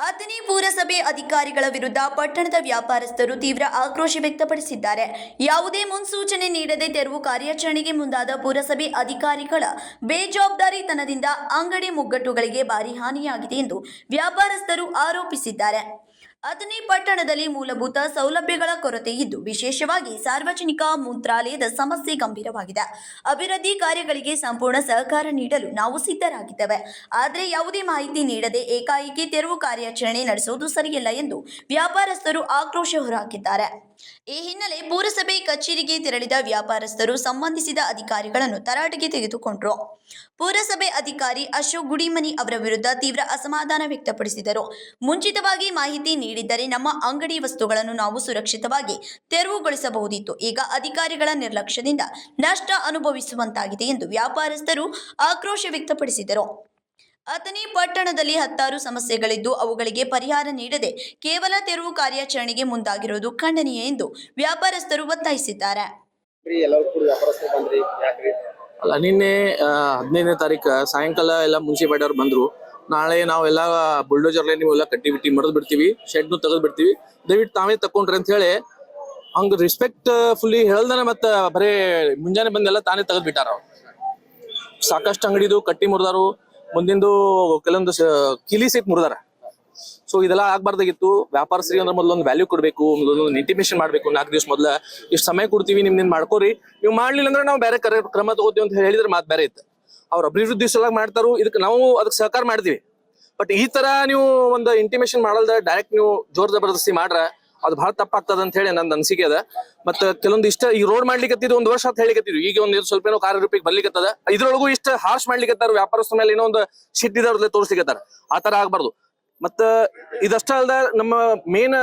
ಅಥಣಿ ಪುರಸಭೆ ಅಧಿಕಾರಿಗಳ ವಿರುದ್ಧ ಪಟ್ಟಣದ ವ್ಯಾಪಾರಸ್ಥರು ತೀವ್ರ ಆಕ್ರೋಶ ವ್ಯಕ್ತಪಡಿಸಿದ್ದಾರೆ. ಯಾವುದೇ ಮುನ್ಸೂಚನೆ ನೀಡದೆ ತೆರವು ಕಾರ್ಯಾಚರಣೆಗೆ ಮುಂದಾದ ಪುರಸಭೆ ಅಧಿಕಾರಿಗಳ ಬೇಜವಾಬ್ದಾರಿತನದಿಂದ ಅಂಗಡಿ ಮುಗ್ಗಟ್ಟುಗಳಿಗೆ ಭಾರಿ ಹಾನಿಯಾಗಿದೆ ಎಂದು ವ್ಯಾಪಾರಸ್ಥರು ಆರೋಪಿಸಿದ್ದಾರೆ. ಅಥಣಿ ಪಟ್ಟಣದಲ್ಲಿ ಮೂಲಭೂತ ಸೌಲಭ್ಯಗಳ ಕೊರತೆ ಇದ್ದು, ವಿಶೇಷವಾಗಿ ಸಾರ್ವಜನಿಕ ಮೂತ್ರಾಲಯದ ಸಮಸ್ಯೆ ಗಂಭೀರವಾಗಿದೆ. ಅಭಿವೃದ್ಧಿ ಕಾರ್ಯಗಳಿಗೆ ಸಂಪೂರ್ಣ ಸಹಕಾರ ನೀಡಲು ನಾವು ಸಿದ್ಧರಾಗಿದ್ದೇವೆ. ಆದರೆ ಯಾವುದೇ ಮಾಹಿತಿ ನೀಡದೆ ಏಕಾಏಕಿ ತೆರವು ಕಾರ್ಯಾಚರಣೆ ನಡೆಸುವುದು ಸರಿಯಲ್ಲ ಎಂದು ವ್ಯಾಪಾರಸ್ಥರು ಆಕ್ರೋಶ ಹೊರಹಾಕಿದ್ದಾರೆ. ಈ ಹಿನ್ನೆಲೆ ಪುರಸಭೆ ಕಚೇರಿಗೆ ತೆರಳಿದ ವ್ಯಾಪಾರಸ್ಥರು ಸಂಬಂಧಿಸಿದ ಅಧಿಕಾರಿಗಳನ್ನು ತರಾಟೆಗೆ ತೆಗೆದುಕೊಂಡರು. ಪುರಸಭೆ ಅಧಿಕಾರಿ ಅಶೋಕ್ ಗುಡಿಮನಿ ಅವರ ವಿರುದ್ಧ ತೀವ್ರ ಅಸಮಾಧಾನ ವ್ಯಕ್ತಪಡಿಸಿದರು. ಮುಂಚಿತವಾಗಿ ಮಾಹಿತಿ ನೀಡಿದ್ದರೆ ನಮ್ಮ ಅಂಗಡಿ ವಸ್ತುಗಳನ್ನು ನಾವು ಸುರಕ್ಷಿತವಾಗಿ ತೆರವುಗೊಳಿಸಬಹುದಿತ್ತು. ಈಗ ಅಧಿಕಾರಿಗಳ ನಿರ್ಲಕ್ಷ್ಯದಿಂದ ನಷ್ಟ ಅನುಭವಿಸುವಂತಾಗಿದೆ ಎಂದು ವ್ಯಾಪಾರಸ್ಥರು ಆಕ್ರೋಶ ವ್ಯಕ್ತಪಡಿಸಿದರು. ಅಥಣಿ ಪಟ್ಟಣದಲ್ಲಿ ಹತ್ತಾರು ಸಮಸ್ಯೆಗಳಿದ್ದು, ಅವುಗಳಿಗೆ ಪರಿಹಾರ ನೀಡದೆ ಕೇವಲ ತೆರವು ಕಾರ್ಯಾಚರಣೆಗೆ ಮುಂದಾಗಿರುವುದು ಖಂಡನೀಯ ಎಂದು ವ್ಯಾಪಾರಸ್ಥರು ಒತ್ತಾಯಿಸಿದ್ದಾರೆ. ಅಲ್ಲ, ನಿನ್ನೆ 15ನೇ ತಾರೀಕು ಸಾಯಂಕಾಲ ಎಲ್ಲ ಮುನ್ಸಿಪಾಲಿಟಿ ಅವ್ರು ಬಂದ್ರು. ನಾಳೆ ನಾವೆಲ್ಲ ಬುಲ್ಡೋಜರ್ಲೆ ನೀವೆಲ್ಲ ಕಟ್ಟಿ ಬಿಟ್ಟು ಮರದ್ ಬಿಡ್ತೀವಿ, ಶೆಡ್ನು ತೆಗೆದು ಬಿಡ್ತೀವಿ, ದಯವಿಟ್ಟು ತಾವೇ ತಕೊಂಡ್ರಿ ಅಂತ ಹೇಳಿ ಹಂಗ ರೆಸ್ಪೆಕ್ಟ್ ಫುಲ್ಲಿ ಹೇಳ್ದಾನೆ ಮತ್ತೆ ಬರೇ ಮುಂಜಾನೆ ಬಂದೆಲ್ಲ ತಾನೇ ತೆಗೆದು ಬಿಟ್ಟಾರ. ಸಾಕಷ್ಟು ಅಂಗಡಿದು ಕಟ್ಟಿ ಮುರಿದಾರು, ಮುಂದಿಂದು ಕೆಲವೊಂದು ಕಿಲಿ ಸಹಿತ ಮುರಿದಾರ. ಸೊ ಇದೆಲ್ಲ ಆಗ್ಬಾರ್ದಾಗಿತ್ತು. ವ್ಯಾಪಾರಸ್ಥರಿಗೆ ಅಂದ್ರೆ ಮೊದಲೊಂದು ವ್ಯಾಲ್ಯೂ ಕೊಡಬೇಕು, ಒಂದು ಇಂಟಿಮೇಷನ್ ಮಾಡಬೇಕು. 4 ದಿವಸ ಮೊದಲ ಇಷ್ಟು ಸಮಯ ಕೊಡ್ತೀವಿ, ನಿಮ್ದು ಮಾಡ್ಕೋರಿ, ನೀವು ಮಾಡ್ಲಿಲ್ಲ ಅಂದ್ರೆ ನಾವು ಬೇರೆ ಕ್ರಮ ತಗೋತೀವಿ ಅಂತ ಹೇಳಿದ್ರೆ ಮಾತು ಬೇರೆ ಇತ್ತು. ಅವ್ರ ಅಭಿವೃದ್ಧಿ ಸಲುವಾಗಿ ಮಾಡ್ತಾರು, ಇದಕ್ಕೆ ನಾವು ಅದಕ್ಕೆ ಸಹಕಾರ ಮಾಡ್ತೀವಿ. ಬಟ್ ಈ ತರ ನೀವು ಒಂದು ಇಂಟಿಮೇಷನ್ ಮಾಡಲ್ದ ಡೈರೆಕ್ಟ್ ನೀವು ಜೋರ್ ಜಬರ್ದಸ್ತಿ ಮಾಡ್ರ ಅದು ಬಹಳ ತಪ್ಪಾಗ್ತದ ಅಂತ ಹೇಳಿ ನನ್ನ ಅನಿಸಿಕೆ ಅದ. ಮತ್ತೆ ಕೆಲವೊಂದು ಇಷ್ಟ ಈ ರೋಡ್ ಮಾಡ್ಲಿಕ್ಕೆ 1 ವರ್ಷ ಅಂತ ಹೇಳಿಕತ್ತಿದ್ರು, ಈಗ ಒಂದು ಸ್ವಲ್ಪ ಏನೋ ಕಾರ್ಯರೂಪಿಗೆ ಬರ್ಲಿಕ್ಕತ್ತದ. ಇದ್ರೊಳಗೂ ಇಷ್ಟ ಹಾರ್ಶ್ ಮಾಡ್ಲಿಕ್ಕತ್ತಾರ, ವ್ಯಾಪಾರಸ್ಥರ ಮೇಲೆ ಏನೋ ಒಂದು ಸಿಟ್ಟಿದವ್ರಲ್ಲೇ ತೋರಿಸ್ಲಿಕ್ಕತ್ತಾರ. ಆ ತರ ಆಗ್ಬಾರ್ದು. ಮತ್ತ ಇದಷ್ಟ ಅಲ್ದ ನಮ್ಮ ಮೇನ್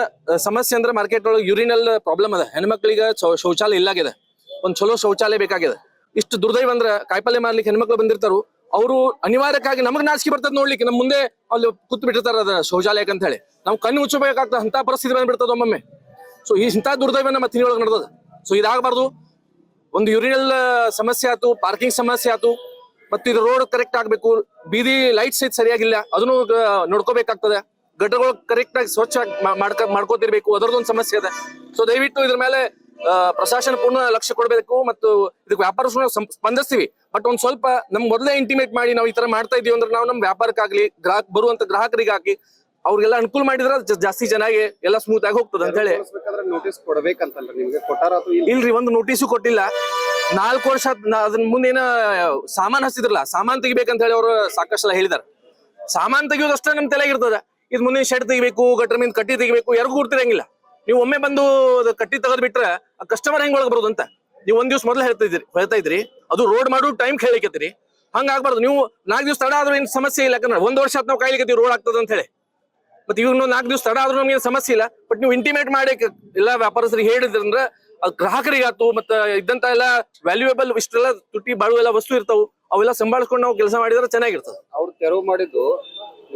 ಸಮಸ್ಯೆ ಅಂದ್ರೆ ಮಾರ್ಕೆಟ್ ಒಳಗೆ ಯೂರಿನಲ್ ಪ್ರಾಬ್ಲಮ್ ಅದ. ಹೆಣ್ಮಕ್ಳಿಗೆ ಶೌಚಾಲಯ ಇಲ್ಲಾಗಿದೆ, ಒಂದ್ ಚಲೋ ಶೌಚಾಲಯ ಬೇಕಾಗಿದೆ. ಇಷ್ಟು ದುರ್ದೈವ ಅಂದ್ರ ಕಾಯಿಪಲ್ಲೆ ಮಾಡ್ಲಿಕ್ಕೆ ಹೆಣ್ಮಕ್ಳು ಬಂದಿರ್ತಾರು, ಅವರು ಅನಿವಾರ್ಯಕ್ಕಾಗಿ ನಮಗ್ ನಾಚಿಕೆ ಬರ್ತದ ನೋಡ್ಲಿಕ್ಕೆ, ನಮ್ ಮುಂದೆ ಅಲ್ಲಿ ಕೂತ್ ಬಿಟ್ಟಿರ್ತಾರ ಅದ ಶೌಚಾಲಯಕ್ಕೆ ಅಂತ ಹೇಳಿ. ನಾವು ಕಣ್ಣು ಮುಚ್ಚಬೇಕಾಗ್ತದ, ಅಂತ ಪರಿಸ್ಥಿತಿ ಬಂದ್ಬಿಡ್ತದ ಒಮ್ಮೊಮ್ಮೆ. ಸೊ ಇಂಥ ದುರ್ದೈವ ನಮ್ಮ ತಿನಿ ಒಳಗೆ ನಡೆದದ. ಸೊ ಇದಾಗಬಾರ್ದು. ಒಂದು ಯೂರಿನಲ್ ಸಮಸ್ಯೆ ಆಯ್ತು, ಪಾರ್ಕಿಂಗ್ ಸಮಸ್ಯೆ ಆಯ್ತು, ಮತ್ತೆ ಇದು ರೋಡ್ ಕರೆಕ್ಟ್ ಆಗ್ಬೇಕು, ಬೀದಿ ಲೈಟ್ಸ್ ಸರಿಯಾಗಿಲ್ಲ ಅದನ್ನು ನೋಡ್ಕೋಬೇಕಾಗ್ತದೆ. ಗಟ್ಟರ್ಗಳು ಕರೆಕ್ಟ್ ಆಗಿ ಸ್ವಚ್ಛ ಮಾಡ್ಕೋತಿರ್ಬೇಕು, ಅದರದೊಂದು ಸಮಸ್ಯೆ ಇದೆ. ಸೊ ದಯವಿಟ್ಟು ಇದ್ರ ಮೇಲೆ ಪ್ರಶಾಸನ ಪೂರ್ಣ ಲಕ್ಷ್ಯ ಕೊಡ್ಬೇಕು. ಮತ್ತು ಇದಕ್ಕೆ ವ್ಯಾಪಾರ ಸ್ಪಂದಿಸ್ತೀವಿ, ಬಟ್ ಒಂದ್ ಸ್ವಲ್ಪ ನಮ್ಗೆ ಮೊದಲೇ ಇಂಟಿಮೇಟ್ ಮಾಡಿ ನಾವು ಈ ತರ ಮಾಡ್ತಾ ಇದೀವಿ ಅಂದ್ರೆ ನಾವು ನಮ್ ವ್ಯಾಪಾರಕ್ಕಾಗ್ಲಿ ಬರುವಂತ ಗ್ರಾಹಕರಿಗಾಗ್ಲಿ ಅವ್ರಿಗೆಲ್ಲ ಅನುಕೂಲ ಮಾಡಿದ್ರೆ ಜಾಸ್ತಿ ಚೆನ್ನಾಗಿ ಎಲ್ಲ ಸ್ಮೂತ್ ಆಗಿ ಹೋಗ್ತದೆ ಅಂತ ಹೇಳಿ. ನೋಟಿಸ್ ಕೊಡ್ಬೇಕಂತಲ್ಲ ನಿಮ್ಗೆ ಕೊಟ್ಟಾರ? ಇಲ್ರಿ, ಒಂದು ನೋಟಿಸು ಕೊಟ್ಟಿಲ್ಲ. 4 ವರ್ಷ ಅದನ್ನ ಮುಂದೇನ ಸಾಮಾನ್ ಹಚ್ಚಿದ್ರಲ್ಲ, ಸಾಮಾನ್ ತೆಗಿಬೇಕಂತ ಹೇಳಿ ಅವ್ರು ಸಾಕಷ್ಟು ಹೇಳಿದಾರೆ. ಸಾಮಾನ್ ತೆಗಿಯೋದಷ್ಟೇ ನಮ್ ತಲೆಗಿರ್ತದ. ಇದ್ ಮುಂದೆ ಶೆಡ್ ತೆಗಿಬೇಕು, ಗಟ್ರ ಮೇಲೆ ಕಟ್ಟಿ ತೆಗಿಬೇಕು, ಯಾರಿಗೂ ಗುರ್ತಿರಂಗಿಲ್ಲ. ನೀವು ಒಮ್ಮೆ ಬಂದು ಕಟ್ಟಿ ತೆಗೆದ್ ಬಿಟ್ರೆ ಕಸ್ಟಮರ್ ಹೆಂಗ್ ಒಳಗೆ ಬರೋದು ಅಂತ ನೀವು 1 ದಿವಸ ಮೊದಲು ಹೇಳ್ತಾ ಇದ್ರಿ. ಅದು ರೋಡ್ ಮಾಡೋ ಟೈಮ್ ಹೇಳಿಕತ್ತೀರಿ. ಹಂಗ ಆಗ್ಬಾರ್ದು. ನೀವು 4 ದಿವಸ ತಡ ಆದ್ರೂ ಏನ್ ಸಮಸ್ಯೆ ಇಲ್ಲ, ಯಾಕಂದ್ರೆ 1 ವರ್ಷ ನಾವು ಕಾಯ್ಲಿಕತ್ತೀವಿ ರೋಡ್ ಆಗ್ತದ ಅಂತ ಹೇಳಿ. ಮತ್ತೆ ಇವಾಗ 4 ದಿವಸ ತಡ ಆದ್ರೂ ನಮ್ಗೆ ಸಮಸ್ಯೆ ಇಲ್ಲ. ಬಟ್ ನೀವು ಇಂಟಿಮೇಟ್ ಮಾಡಿ ಎಲ್ಲ ವ್ಯಾಪಾರಸ್ಥರಿಗೆ ಹೇಳಿದ್ರಂದ್ರೆ ಅದು ಗ್ರಾಹಕರಿಗಾತು, ಮತ್ತೆ ಇದ್ದಂತ ಎಲ್ಲ ವ್ಯಾಲ್ಯೂಯೇಬಲ್ ಇಷ್ಟೆಲ್ಲ ತುಟಿ ಬಾಳು ಎಲ್ಲ ವಸ್ತು ಇರ್ತಾವ, ಅವೆಲ್ಲ ಸಂಭಾಳಿಸ್ಕೊಂಡು ನಾವು ಕೆಲಸ ಮಾಡಿದ್ರೆ ಚೆನ್ನಾಗಿರ್ತದೆ. ಅವ್ರು ತೆರವು ಮಾಡಿದ್ದು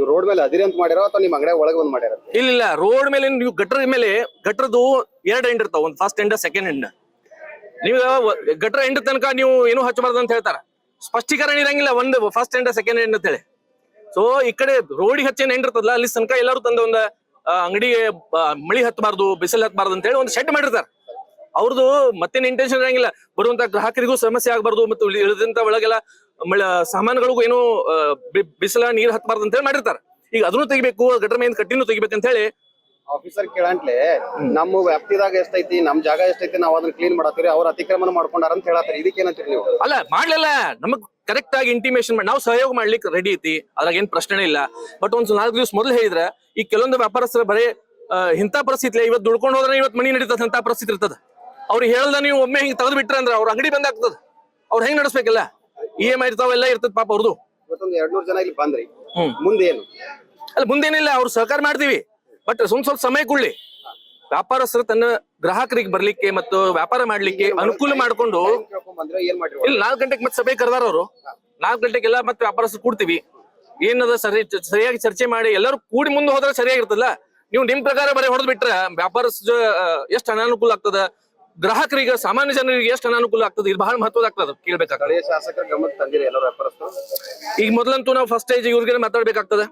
ರೋಡ್ ಮೇಲೆ ಅದಿರಿ ಅಂತ ಮಾಡ್ಯಾರ ಅಥವಾ ನಿಮ್ ಅಂಗಡಿ ಒಳಗೆ ಬಂದ್ ಮಾಡ್ಯಾರ? ಇಲ್ಲ, ರೋಡ್ ಮೇಲೆ ನೀವು ಗಟ್ರ ಮೇಲೆ ಗಟ್ರದ್ದು 2 ಎಂಡ್ ಇರ್ತಾವ, ಒಂದು ಫಸ್ಟ್ ಎಂಡ್ ಸೆಕೆಂಡ್ ಎಂಡ್. ನೀವು ಗಟ್ರ ಎಂಡ್ ತನಕ ನೀವು ಏನು ಹಚ್ಚಬಾರ್ದು ಅಂತ ಹೇಳ್ತಾರ. ಸ್ಪಷ್ಟೀಕರಣ ಇರಂಗಿಲ್ಲ, ಒಂದು ಫಸ್ಟ್ ಎಂಡ್ ಸೆಕೆಂಡ್ ಎಂಡ್ ಅಂತ ಹೇಳಿ. ಸೊ ಈ ಕಡೆ ರೋಡಿಗೆ ಹಚ್ಚೇನ್ ಎಂಡ್ ಇರ್ತದಲ್ಲ, ಅಲ್ಲಿ ತನಕ ಎಲ್ಲರೂ ತಂದ ಒಂದು ಅಂಗಡಿಗೆ ಮಳಿ ಹತ್ತಬಾರ್ದು, ಬಿಸಿಲು ಹತ್ತಬಾರ್ದು ಅಂತ ಹೇಳಿ ಒಂದು ಶೆಡ್ ಮಾಡಿರ್ತಾರ. ಅವ್ರದ್ದು ಮತ್ತೇನ್ ಇಂಟೆನ್ಷನ್ ಇರಂಗಿಲ್ಲ, ಬರುವಂತ ಗ್ರಾಹಕರಿಗೂ ಸಮಸ್ಯೆ ಆಗ್ಬಾರ್ದು, ಮತ್ತು ಇಳಿದಂತ ಒಳಗೆಲ್ಲ ಸಾಮಾನುಗಳಿಗೂ ಏನು ಬಿಸಿಲ ನೀರ್ ಹತ್ತಬಾರ್ದು ಅಂತ ಹೇಳಿ ಮಾಡಿರ್ತಾರ. ಈಗ ಅದನ್ನು ತೆಗಿಬೇಕು, ಗಟ್ರ ಮೇಲೆ ಕಟ್ಟಿನೂ ತೆಗಿಬೇಕಂತ ಹೇಳಿ ಆಫೀಸರ್ ಕೇಳಂಟ್ಲೆ ನಮ್ಮ ವ್ಯಾಪ್ತಿದಾಗ ಎಷ್ಟೈತಿ, ನಮ್ ಜಾಗ ಎಷ್ಟೈತಿ, ನಾವ್ ಅದನ್ನ ಕ್ಲೀನ್ ಮಾಡತ್ತೀರಿ, ಅವ್ರ ಅತಿಕ್ರಮಣ ಮಾಡ್ಕೊಂಡಾರ ಅಂತ ಹೇಳತ್ತೀರಿ. ಇದಕ್ಕೇನಂತೀರಿ ನೀವು? ಅಲ್ಲ, ಮಾಡ್ಲಿಲ್ಲ, ನಮಗ್ ಕರೆಕ್ಟ್ ಆಗಿ ಇಂಟಿಮೇಷನ್ ಮಾಡಿ ನಾವು ಸಹಯೋಗ ಮಾಡ್ಲಿಕ್ಕೆ ರೆಡಿ ಐತಿ, ಅದ್ರಾಗ ಏನ್ ಪ್ರಶ್ನೆ ಇಲ್ಲ. ಬಟ್ ಒಂದ್ 4 ದಿವಸ ಮೊದಲು ಹೇಳಿದ್ರೆ ಈ ಕೆಲವೊಂದು ವ್ಯಾಪಾರಸ್ಥರ ಬರೀ ಇಂಥ ಪರಿಸ್ಥಿತಿ ಇವತ್ತು ದುಡ್ಕೊಂಡು ಹೋದ್ರೆ ಇವತ್ತು ಮನಿ ನಡೀತದ ಅಂತ ಪರಿಸ್ಥಿತಿ ಇರ್ತದ. ಅವ್ರಿಗೆ ಹೇಳ್ದ ನೀವು ಒಮ್ಮೆ ಹಿಂಗ್ ತೆಗೆದು ಬಿಟ್ರೆ ಅಂದ್ರೆ ಅವ್ರ ಅಂಗಡಿ ಬಂದ್ ಆಗ್ತದ. ಅವ್ರು ಹೆಂಗ್ ನಡೆಸ್ಬೇಕಲ್ಲ, EMI ಇರ್ತಾವೆಲ್ಲ ಇರ್ತದ ಪಾಪ ಅವ್ರದ್ದು. ಇವತ್ತೊಂದು 200 ಜನ ಇಲ್ಲಿ ಬಂದ್ರಿ, ಮುಂದೆ ಏನು? ಅಲ್ಲ, ಮುಂದೇನಿಲ್ಲ, ಅವ್ರು ಸಹಕಾರ ಮಾಡ್ತೀವಿ, ಬಟ್ ಸ್ವಲ್ಪ ಸಮಯ ಕೊಡ್ಲಿ. ವ್ಯಾಪಾರಸ್ಥರು ತನ್ನ ಗ್ರಾಹಕರಿಗೆ ಬರ್ಲಿಕ್ಕೆ ಮತ್ತು ವ್ಯಾಪಾರ ಮಾಡ್ಲಿಕ್ಕೆ ಅನುಕೂಲ ಮಾಡ್ಕೊಂಡು ಇಲ್ಲಿ 4 ಗಂಟೆಗೆ ಮತ್ತೆ ಸಭೆ ಕರೆದಾರ ಅವರು. 4 ಗಂಟೆಗೆಲ್ಲ ಮತ್ತೆ ವ್ಯಾಪಾರಸ್ಥರು ಕೂಡ್ತೀವಿ, ಏನದ ಸರಿಯಾಗಿ ಚರ್ಚೆ ಮಾಡಿ ಎಲ್ಲರೂ ಕೂಡಿ ಮುಂದೆ ಹೋದ್ರೆ ಸರಿಯಾಗಿರ್ತದಲ್ಲ. ನೀವು ನಿಮ್ ಪ್ರಕಾರ ಬರೀ ಹೊಡೆದ್ ಬಿಟ್ರೆ ವ್ಯಾಪಾರಸ್ಥ ಎಷ್ಟು ಅನಾನುಕೂಲ ಆಗ್ತದ, ಗ್ರಾಹಕರಿಗೆ ಸಾಮಾನ್ಯ ಜನರಿಗೆ ಎಷ್ಟು ಅನಾನುಕೂಲ ಆಗ್ತದೆ, ಇದು ಬಹಳ ಮಹತ್ವದಾಗ್ತದೆ. ಕೇಳ್ಬೇಕಾಗ್ತದೆ. ಶಾಸಕರ ಗಮನಕ್ಕೆ ತಂದಿರಿ ಎಲ್ಲರೂ ವ್ಯಾಪಾರಸ್ಥರು? ಈಗ ಮೊದಲಂತೂ ನಾವು ಫಸ್ಟ್ ಸ್ಟೇಜ್ ಇವ್ರಿಗೆ ಮಾತಾಡ್ಬೇಕಾಗ್ತದೆ.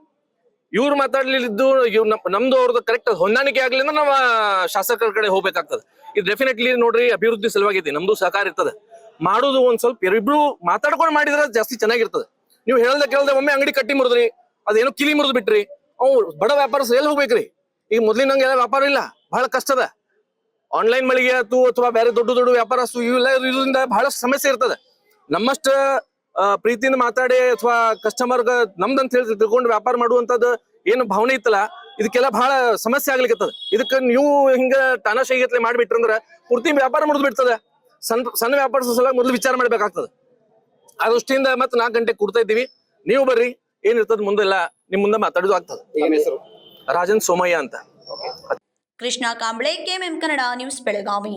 ಇವ್ರು ಮಾತಾಡ್ಲಿದ್ದು ನಮ್ದು ಅವ್ರದ್ದು ಕರೆಕ್ಟ್ ಹೊಂದಾಣಿಕೆ ಆಗ್ಲಿಂದ ನಾವ್ ಶಾಸಕರ ಕಡೆ ಹೋಗ್ಬೇಕಾಗ್ತದೆ. ಇದು ಡೆಫಿನೆಟ್ಲಿ ನೋಡ್ರಿ ಅಭಿವೃದ್ಧಿ ಸಲುವಾಗೈತಿ, ನಮ್ದು ಸಹಕಾರ ಇರ್ತದೆ. ಮಾಡುದು ಒಂದ್ ಸ್ವಲ್ಪ ಇಬ್ರು ಮಾತಾಡ್ಕೊಂಡು ಮಾಡಿದ್ರೆ ಜಾಸ್ತಿ ಚೆನ್ನಾಗಿರ್ತದೆ. ನೀವು ಹೇಳ್ದ ಕೇಳ್ದೆ ಒಮ್ಮೆ ಅಂಗಡಿ ಕಟ್ಟಿ ಮುರಿದ್ರಿ, ಅದೇನೋ ಕಿಲಿ ಮುರಿದ್ ಬಿಟ್ರಿ, ಅವ್ ಬಡ ವ್ಯಾಪಾರಸ್ ಎಲ್ಲಿ ಹೋಗ್ಬೇಕ್ರಿ? ಈಗ ಮೊದ್ಲಿನಂಗೆ ಎಲ್ಲ ವ್ಯಾಪಾರ ಇಲ್ಲ, ಬಹಳ ಕಷ್ಟದ. ಆನ್ಲೈನ್ ಮಳಿಗೆ ಆಯ್ತು ಅಥವಾ ಬೇರೆ ದೊಡ್ಡ ದೊಡ್ಡ ವ್ಯಾಪಾರಸ್ತು ಇವೆಲ್ಲ ಇದರಿಂದ ಬಹಳಷ್ಟು ಸಮಸ್ಯೆ ಇರ್ತದೆ. ನಮ್ಮಷ್ಟ ಪ್ರೀತಿಯಿಂದ ಮಾತಾಡಿ ಅಥವಾ ಕಸ್ಟಮರ್ ನಮ್ದಂತ ಹೇಳಿ ತಿಳ್ಕೊಂಡು ವ್ಯಾಪಾರ ಮಾಡುವಂತದ್ದು ಏನು ಭಾವನೆ ಇತ್ತಲ್ಲ, ಇದಕ್ಕೆಲ್ಲ ಬಹಳ ಸಮಸ್ಯೆ ಆಗ್ಲಿಕ್ಕತ್ತದ. ಇದಕ್ಕೆ ನೀವು ಹಿಂಗ ತಾನಾಶಾಹಿಗತ್ಲೆ ಮಾಡ್ಬಿಟ್ರಂದ್ರ ಪೂರ್ತಿ ವ್ಯಾಪಾರ ಮುರಿದು ಬಿಡ್ತದೆ. ಸಣ್ಣ ವ್ಯಾಪಾರ ಸಲ ಮೊದಲು ವಿಚಾರ ಮಾಡ್ಬೇಕಾಗ್ತದೆ. ಆ ದೃಷ್ಟಿಯಿಂದ ಮತ್ತೆ 4 ಗಂಟೆಗೆ ಕೊಡ್ತಾ ಇದ್ದೀವಿ, ನೀವು ಬರ್ರಿ, ಏನಿರ್ತದ ಮುಂದೆಲ್ಲ ನಿಮ್ ಮುಂದೆ ಮಾತಾಡೋದು ಆಗ್ತದೆ. ಏನ್ ಹೆಸರು? ರಾಜನ್ ಸೋಮಯ್ಯ ಅಂತ. Krishna Kamble, KMM Kannada news, Belagavi.